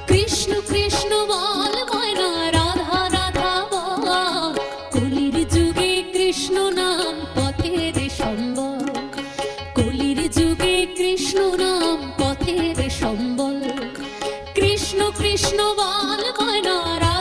কৃষ্ণ কৃষ্ণ বল ময়না, রাধা রাধা বল। কলির যুগে কৃষ্ণ নাম পথের সম্বল, কলির যুগে কৃষ্ণ নাম পথের সম্বল। কৃষ্ণ কৃষ্ণ বল ময়না।